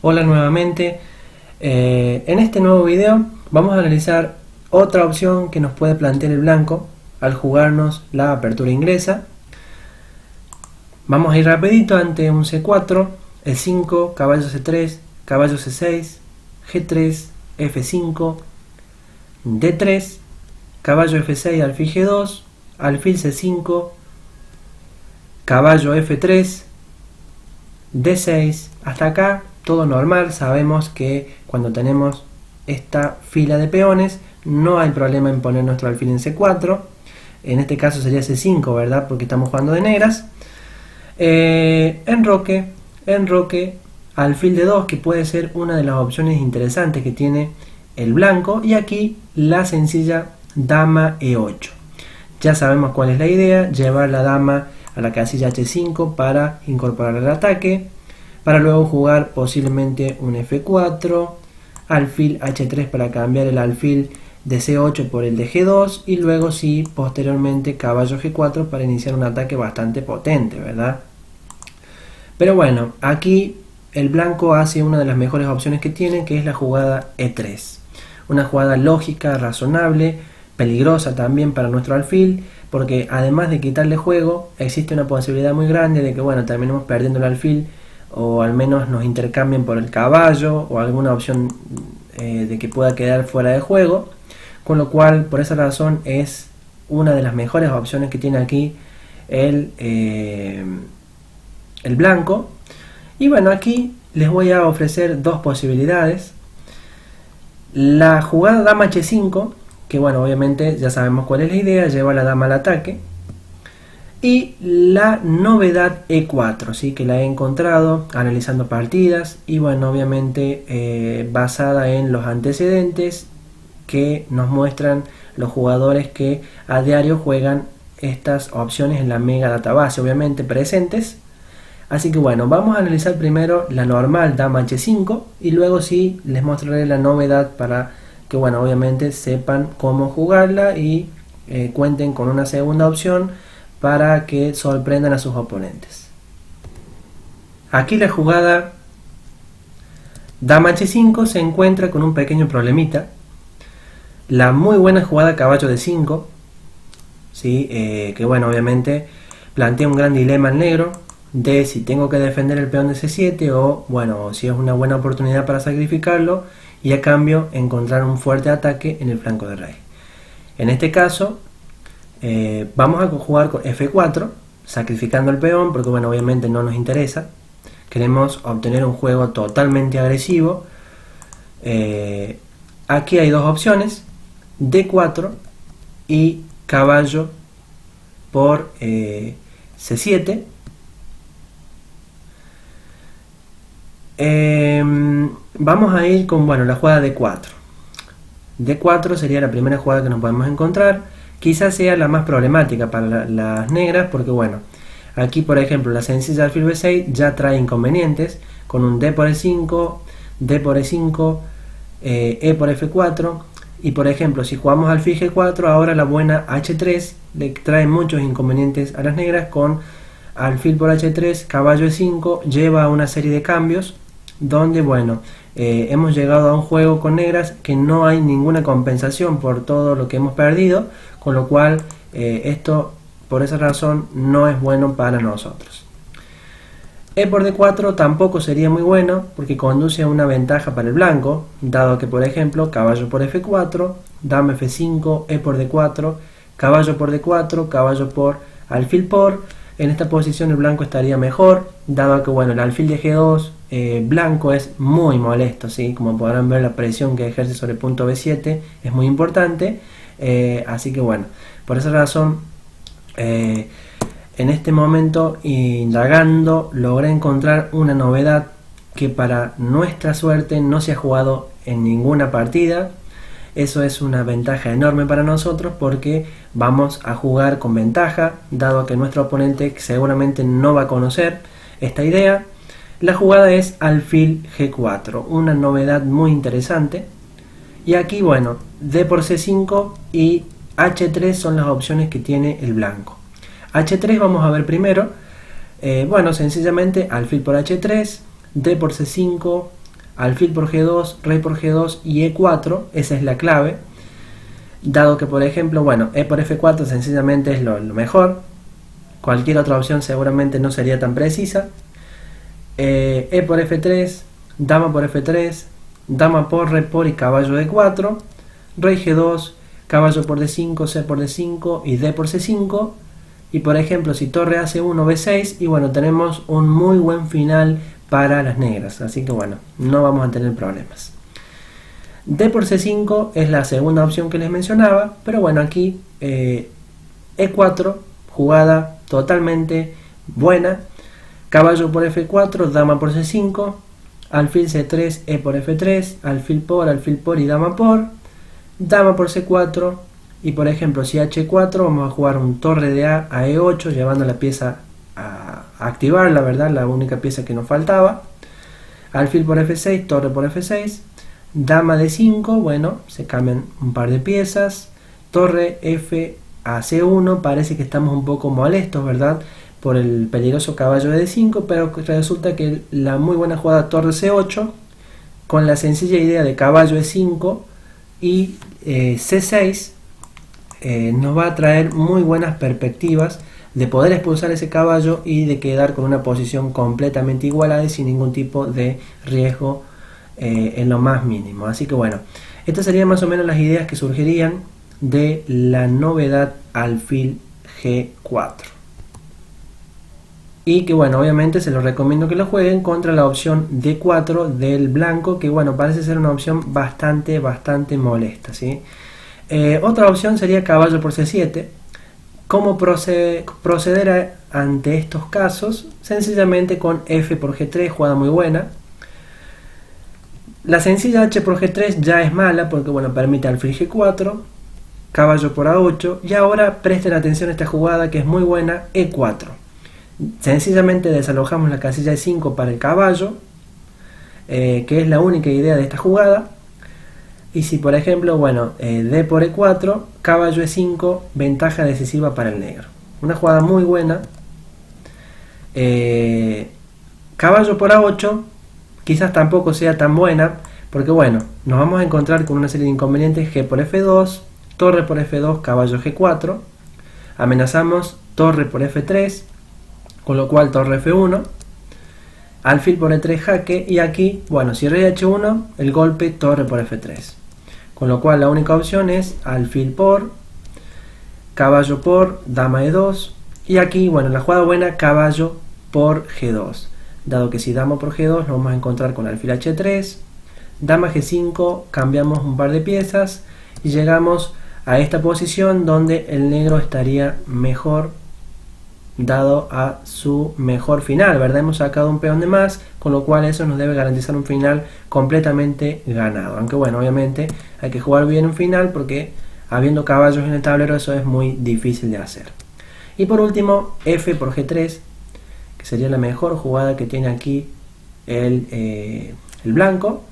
Hola nuevamente. En este nuevo video vamos a analizar otra opción que nos puede plantear el blanco al jugarnos la apertura inglesa. Vamos a ir rapidito ante un C4, E5, caballo C3, caballo C6, G3, F5, D3, caballo F6, alfil G2, alfil C5, caballo F3, D6. Hasta acá todo normal. Sabemos que cuando tenemos esta fila de peones no hay problema en poner nuestro alfil en C4. En este caso sería C5, ¿verdad? Porque estamos jugando de negras. Enroque, alfil de 2, que puede ser una de las opciones interesantes que tiene el blanco. Y aquí la sencilla dama E8. Ya sabemos cuál es la idea: llevar la dama a la casilla H5 para incorporar el ataque, para luego jugar posiblemente un F4, alfil H3 para cambiar el alfil de C8 por el de G2 y luego sí, posteriormente caballo G4 para iniciar un ataque bastante potente, ¿verdad? Pero bueno, aquí el blanco hace una de las mejores opciones que tiene, que es la jugada E3. Una jugada lógica, razonable, peligrosa también para nuestro alfil, porque además de quitarle juego, existe una posibilidad muy grande de que, bueno, terminemos perdiendo el alfil, o al menos nos intercambien por el caballo o alguna opción de que pueda quedar fuera de juego, con lo cual por esa razón es una de las mejores opciones que tiene aquí el blanco. Y bueno, aquí les voy a ofrecer dos posibilidades: la jugada dama H5, que bueno, obviamente ya sabemos cuál es la idea, lleva la dama al ataque, y la novedad E4, ¿sí? Que la he encontrado analizando partidas y bueno, obviamente basada en los antecedentes que nos muestran los jugadores que a diario juegan estas opciones en la mega database, obviamente presentes. Así que bueno, vamos a analizar primero la normal dama H5 y luego sí les mostraré la novedad para que, bueno, obviamente sepan cómo jugarla y cuenten con una segunda opción para que sorprendan a sus oponentes. Aquí la jugada dama H5 se encuentra con un pequeño problemita. La muy buena jugada caballo D5, ¿sí? Que bueno, obviamente plantea un gran dilema al negro de si tengo que defender el peón de C7 o bueno, si es una buena oportunidad para sacrificarlo y a cambio encontrar un fuerte ataque en el flanco de rey. En este caso vamos a jugar con F4, sacrificando el peón, porque bueno, obviamente no nos interesa. Queremos obtener un juego totalmente agresivo. Aquí hay dos opciones: D4 y caballo por C7. Vamos a ir con, bueno, la jugada D4. D4 sería la primera jugada que nos podemos encontrar. Quizás sea la más problemática para las negras, porque bueno, aquí por ejemplo la sencilla alfil B6 ya trae inconvenientes con un D por E5, D por E5, E por F4, y por ejemplo si jugamos alfil G4, ahora la buena H3 le trae muchos inconvenientes a las negras. Con alfil por H3, caballo E5 lleva a una serie de cambios donde bueno, hemos llegado a un juego con negras que no hay ninguna compensación por todo lo que hemos perdido, con lo cual esto por esa razón no es bueno para nosotros. E por D4 tampoco sería muy bueno porque conduce a una ventaja para el blanco, dado que por ejemplo caballo por F4, dama F5, E por D4, caballo por D4, caballo por alfil por. En esta posición el blanco estaría mejor, dado que bueno, el alfil de G2 blanco es muy molesto, ¿sí? Como podrán ver, la presión que ejerce sobre el punto B7 es muy importante. Así que bueno, por esa razón en este momento, indagando, logré encontrar una novedad que para nuestra suerte no se ha jugado en ninguna partida. Eso es una ventaja enorme para nosotros porque vamos a jugar con ventaja, dado que nuestro oponente seguramente no va a conocer esta idea. La jugada es alfil G4, una novedad muy interesante. Y aquí bueno, D por C5 y H3 son las opciones que tiene el blanco. H3 vamos a ver primero. Bueno, sencillamente alfil por H3, D por C5, alfil por G2, rey por G2 y E4, esa es la clave. Dado que, por ejemplo, bueno, E por F4 sencillamente es lo mejor. Cualquier otra opción seguramente no sería tan precisa. E por F3, dama por F3, dama por rey por y caballo D4, rey G2, caballo por D5, C por D5 y D por C5. Y por ejemplo, si torre A1, B6, y bueno, tenemos un muy buen final para las negras. Así que bueno, no vamos a tener problemas. D por C5 es la segunda opción que les mencionaba, pero bueno, aquí E4, jugada totalmente buena. Caballo por F4, dama por C5, alfil C3, E por F3, alfil por y dama por C4. Y por ejemplo, si H4, vamos a jugar un torre de A a E8, llevando la pieza a activar, la verdad, la única pieza que nos faltaba. Alfil por F6, torre por F6, dama D5, bueno, se cambian un par de piezas. Torre F a C1, parece que estamos un poco molestos, ¿verdad?, por el peligroso caballo de D5, pero resulta que la muy buena jugada torre C8, con la sencilla idea de caballo E5 y C6, nos va a traer muy buenas perspectivas de poder expulsar ese caballo y de quedar con una posición completamente igualada y sin ningún tipo de riesgo en lo más mínimo. Así que bueno, estas serían más o menos las ideas que surgirían de la novedad alfil G4. Y que bueno, obviamente se los recomiendo que lo jueguen contra la opción D4 del blanco, que bueno, parece ser una opción bastante molesta, ¿sí? Otra opción sería caballo por C7. ¿Cómo proceder ante estos casos? Sencillamente con F por G3, jugada muy buena. La sencilla H por G3 ya es mala porque bueno, permite alfil G4, caballo por A8, y ahora presten atención a esta jugada que es muy buena, E4. Sencillamente desalojamos la casilla E5 para el caballo, que es la única idea de esta jugada. Y si por ejemplo, bueno, D por E4, caballo E5, ventaja decisiva para el negro. Una jugada muy buena. Caballo por A8, quizás tampoco sea tan buena, porque bueno, nos vamos a encontrar con una serie de inconvenientes. G por F2, torre por F2, caballo G4. Amenazamos torre por F3, con lo cual torre F1, alfil por E3 jaque, y aquí, bueno, si rey H1, el golpe torre por F3. Con lo cual la única opción es alfil por, caballo por, dama E2, y aquí, bueno, la jugada buena, caballo por G2. Dado que si dama por G2 nos vamos a encontrar con alfil H3, dama G5, cambiamos un par de piezas y llegamos a esta posición donde el negro estaría mejor dado a su mejor final, ¿verdad? Hemos sacado un peón de más, con lo cual eso nos debe garantizar un final completamente ganado. Aunque bueno, obviamente hay que jugar bien un final porque habiendo caballos en el tablero eso es muy difícil de hacer. Y por último, F por G3, que sería la mejor jugada que tiene aquí el blanco.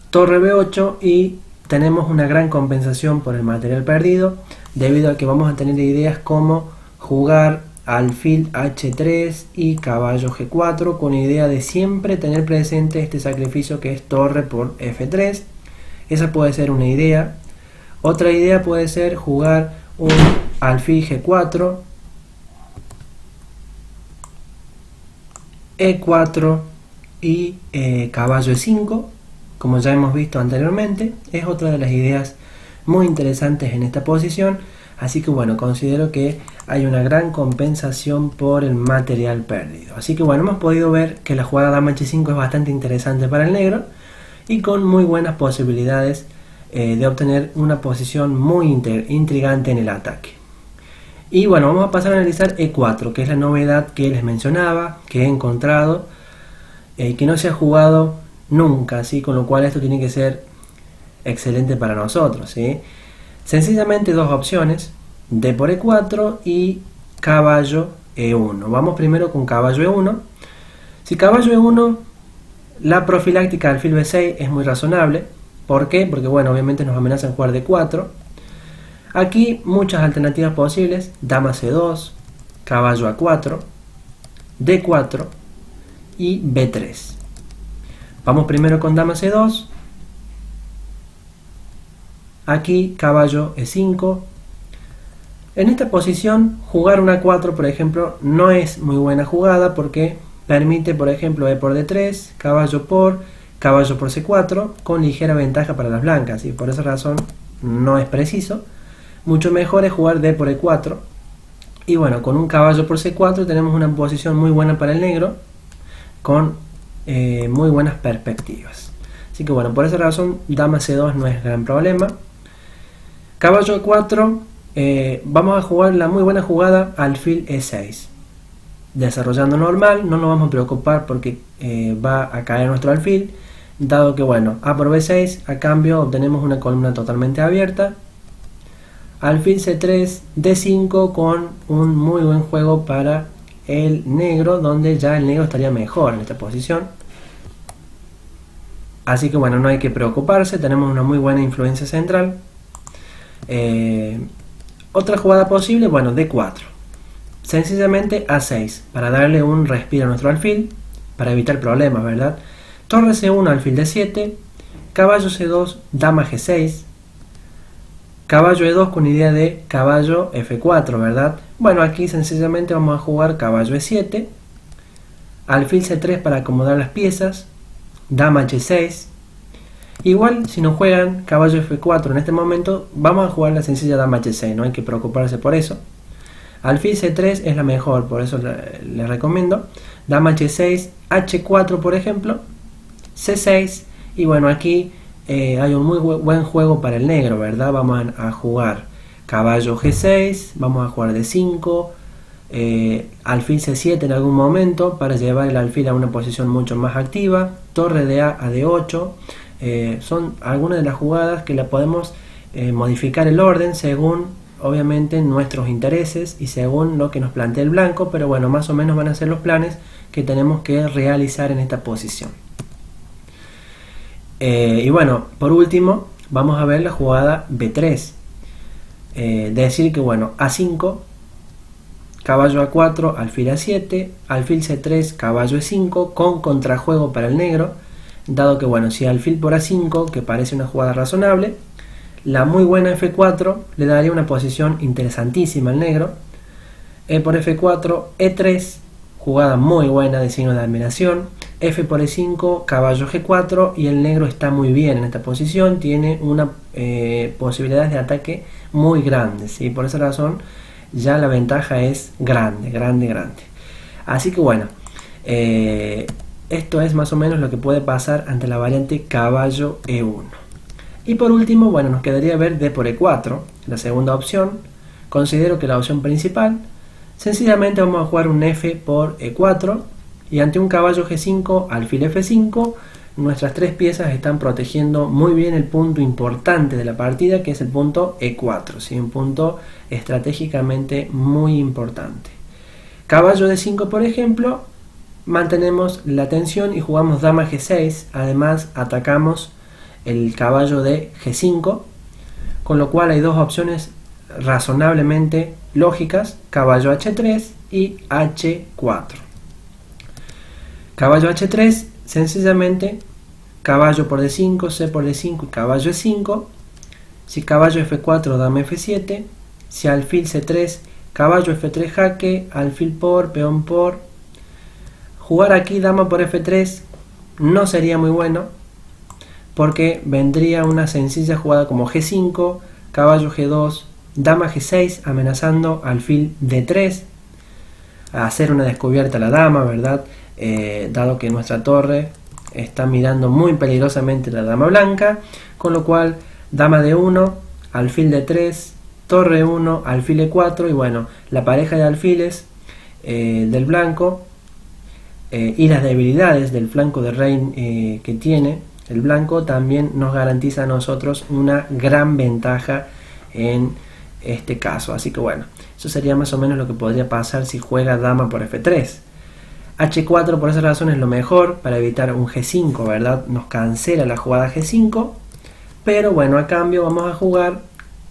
Torre B8 y tenemos una gran compensación por el material perdido, debido a que vamos a tener ideas como jugar alfil H3 y caballo G4, con idea de siempre tener presente este sacrificio que es torre por F3. Esa puede ser una idea. Otra idea puede ser jugar un alfil G4, E4 y caballo E5, como ya hemos visto anteriormente. Es otra de las ideas muy interesantes en esta posición. Así que bueno, considero que hay una gran compensación por el material perdido. Así que bueno, hemos podido ver que la jugada dama H5 es bastante interesante para el negro y con muy buenas posibilidades de obtener una posición muy intrigante en el ataque. Y bueno, vamos a pasar a analizar E4, que es la novedad que les mencionaba, que he encontrado, que no se ha jugado nunca, ¿sí? Con lo cual esto tiene que ser excelente para nosotros, ¿sí? Sencillamente dos opciones, D por E4 y caballo E1. Vamos primero con caballo E1. Si caballo E1, la profiláctica alfil B6 es muy razonable. ¿Por qué? Porque bueno, obviamente nos amenazan jugar D4. Aquí muchas alternativas posibles, dama C2, caballo A4, D4 y B3. Vamos primero con dama C2. Aquí caballo E5. En esta posición jugar una 4, por ejemplo, no es muy buena jugada porque permite, por ejemplo, E por D3, caballo por C4 con ligera ventaja para las blancas, y por esa razón no es preciso. Mucho mejor es jugar D por E4. Y bueno, con un caballo por C4 tenemos una posición muy buena para el negro con muy buenas perspectivas. Así que bueno, por esa razón dama C2 no es gran problema. Caballo E4, vamos a jugar la muy buena jugada alfil E6. Desarrollando normal, no nos vamos a preocupar porque va a caer nuestro alfil, dado que bueno, A por B6, a cambio obtenemos una columna totalmente abierta. Alfil C3, D5 con un muy buen juego para el negro, donde ya el negro estaría mejor en esta posición. Así que bueno, no hay que preocuparse, tenemos una muy buena influencia central. Otra jugada posible, bueno, D4. Sencillamente A6, para darle un respiro a nuestro alfil, para evitar problemas, ¿verdad? Torre C1, alfil D7, caballo C2, dama G6, caballo E2 con idea de caballo F4, ¿verdad? Bueno, aquí sencillamente vamos a jugar caballo E7, alfil C3 para acomodar las piezas, dama H6. Igual, si nos juegan caballo F4 en este momento, vamos a jugar la sencilla dama H6, no hay que preocuparse por eso. Alfil C3 es la mejor, por eso les recomiendo. Dama H6, H4 por ejemplo, C6, y bueno, aquí hay un muy buen juego para el negro, ¿verdad? Vamos a jugar caballo G6, vamos a jugar D5, alfil C7 en algún momento para llevar el alfil a una posición mucho más activa, torre de A a D8. Son algunas de las jugadas que la podemos modificar el orden según obviamente nuestros intereses y según lo que nos plantea el blanco, pero bueno, más o menos van a ser los planes que tenemos que realizar en esta posición. Y bueno, por último vamos a ver la jugada B3, decir que bueno, A5, caballo A4, alfil A7, alfil C3, caballo E5 con contrajuego para el negro, dado que bueno, si alfil por A5, que parece una jugada razonable, la muy buena F4 le daría una posición interesantísima al negro. E por F4, E3, jugada muy buena de signo de admiración. F por E5, caballo G4, y el negro está muy bien en esta posición, tiene una posibilidad de ataque muy grande, ¿sí? Por esa razón ya la ventaja es grande. Así que bueno, esto es más o menos lo que puede pasar ante la variante caballo E1. Y por último, bueno, nos quedaría ver D por E4, la segunda opción. Considero que la opción principal, sencillamente vamos a jugar un F por E4, y ante un caballo G5, alfil F5, nuestras tres piezas están protegiendo muy bien el punto importante de la partida, que es el punto E4, ¿sí? Un punto estratégicamente muy importante. Caballo D5, por ejemplo, mantenemos la tensión y jugamos dama G6, además atacamos el caballo de G5, con lo cual hay dos opciones razonablemente lógicas: caballo H3 y H4. Caballo H3, sencillamente caballo por D5, C por D5 y caballo E5. Si caballo F4, dama F7. Si alfil C3, caballo F3 jaque, alfil por, peón por. Jugar aquí dama por F3 no sería muy bueno, porque vendría una sencilla jugada como G5, caballo G2, dama G6, amenazando alfil D3, a hacer una descubierta a la dama, ¿verdad? Dado que nuestra torre está mirando muy peligrosamente la dama blanca, con lo cual dama D1, alfil D3, torre 1, alfil E4, y bueno, la pareja de alfiles del blanco y las debilidades del flanco de rey que tiene el blanco también nos garantiza a nosotros una gran ventaja en este caso. Así que bueno, eso sería más o menos lo que podría pasar si juega dama por F3. H4 por esa razón es lo mejor para evitar un G5, ¿verdad? Nos cancela la jugada G5, pero bueno, a cambio vamos a jugar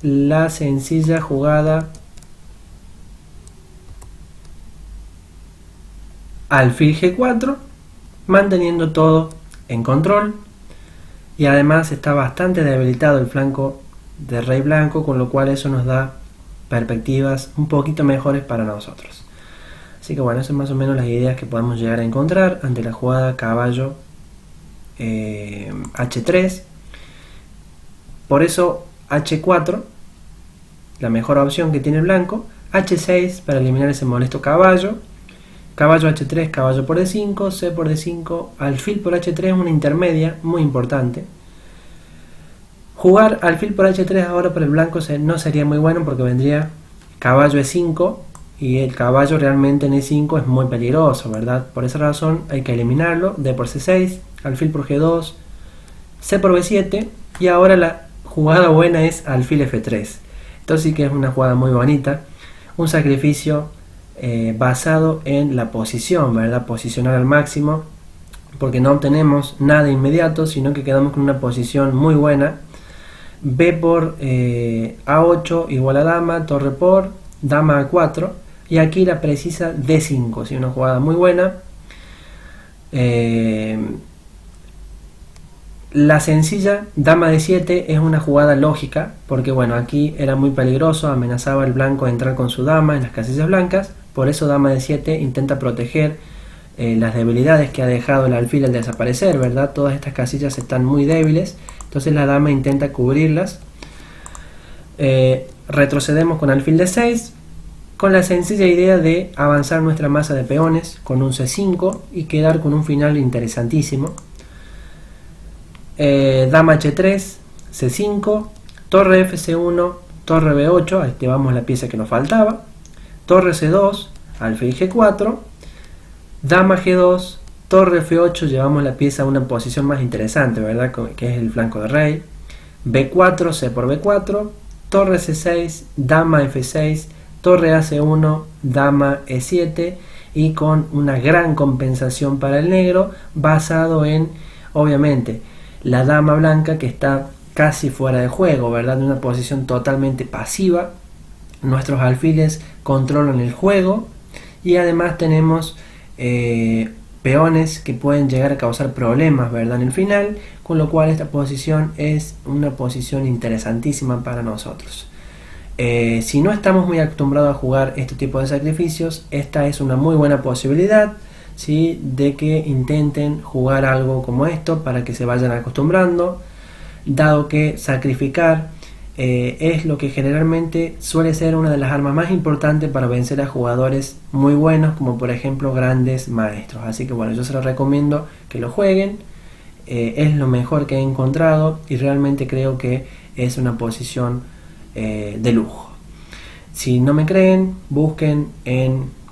la sencilla jugada alfil G4, manteniendo todo en control, y además está bastante debilitado el flanco de rey blanco, con lo cual eso nos da perspectivas un poquito mejores para nosotros. Así que bueno, esas son más o menos las ideas que podemos llegar a encontrar ante la jugada caballo H3. Por eso H4, la mejor opción que tiene el blanco. H6 para eliminar ese molesto caballo. Caballo H3, caballo por D5, C por D5, alfil por H3 es una intermedia muy importante. Jugar alfil por H3 ahora por el blanco no sería muy bueno, porque vendría caballo E5 y el caballo realmente en E5 es muy peligroso, ¿verdad? Por esa razón hay que eliminarlo. D por C6, alfil por G2, C por B7, y ahora la jugada buena es alfil F3. Entonces sí que es una jugada muy bonita, un sacrificio basado en la posición, ¿verdad? Posicionar al máximo, porque no obtenemos nada inmediato, sino que quedamos con una posición muy buena. B por A8 igual a dama, torre por dama A4, y aquí la precisa D5, ¿sí? Una jugada muy buena. La sencilla dama D7 es una jugada lógica, porque bueno, aquí era muy peligroso, amenazaba el blanco de entrar con su dama en las casillas blancas. Por eso dama D7 intenta proteger las debilidades que ha dejado el alfil al desaparecer, ¿verdad? Todas estas casillas están muy débiles, entonces la dama intenta cubrirlas. Retrocedemos con alfil D6, con la sencilla idea de avanzar nuestra masa de peones con un C5 y quedar con un final interesantísimo. Dama H3, C5, torre FC1, torre B8, activamos la pieza que nos faltaba, torre C2, alfil G4, dama G2, torre F8, llevamos la pieza a una posición más interesante, ¿verdad? Que es el flanco de rey, B4, C por B4, torre C6, dama F6, torre AC1, dama E7, y con una gran compensación para el negro, basado en, obviamente, la dama blanca que está casi fuera de juego, ¿verdad? En una posición totalmente pasiva. Nuestros alfiles controlan el juego, y además tenemos peones que pueden llegar a causar problemas, ¿verdad? En el final, con lo cual esta posición es una posición interesantísima para nosotros. Si no estamos muy acostumbrados a jugar este tipo de sacrificios, esta es una muy buena posibilidad, ¿sí? De que intenten jugar algo como esto para que se vayan acostumbrando, dado que sacrificar es lo que generalmente suele ser una de las armas más importantes para vencer a jugadores muy buenos, como por ejemplo grandes maestros. Así que bueno, yo se los recomiendo que lo jueguen, es lo mejor que he encontrado y realmente creo que es una posición de lujo. Si no me creen, busquen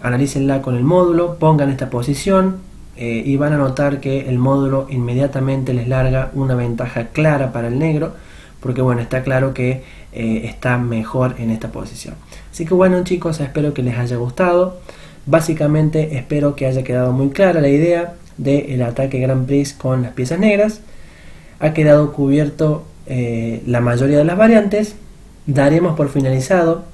analícenla con el módulo, pongan esta posición y van a notar que el módulo inmediatamente les larga una ventaja clara para el negro, porque bueno, está claro que está mejor en esta posición. Así que bueno, chicos, espero que les haya gustado. Básicamente espero que haya quedado muy clara la idea del ataque Grand Prix con las piezas negras. Ha quedado cubierto la mayoría de las variantes. Daremos por finalizado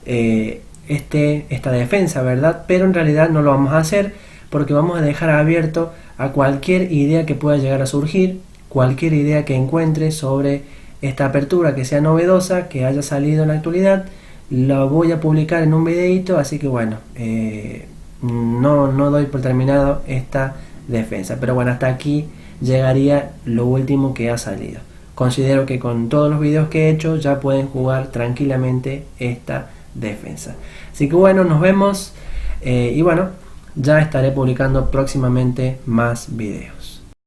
esta defensa, ¿verdad? Pero en realidad no lo vamos a hacer, porque vamos a dejar abierto a cualquier idea que pueda llegar a surgir, cualquier idea que encuentre sobre esta apertura que sea novedosa, que haya salido en la actualidad. Lo voy a publicar en un videito, así que bueno, no doy por terminado esta defensa, pero bueno, hasta aquí llegaría lo último que ha salido. Considero que con todos los videos que he hecho ya pueden jugar tranquilamente esta defensa. Así que bueno, nos vemos y bueno, ya estaré publicando próximamente más videos.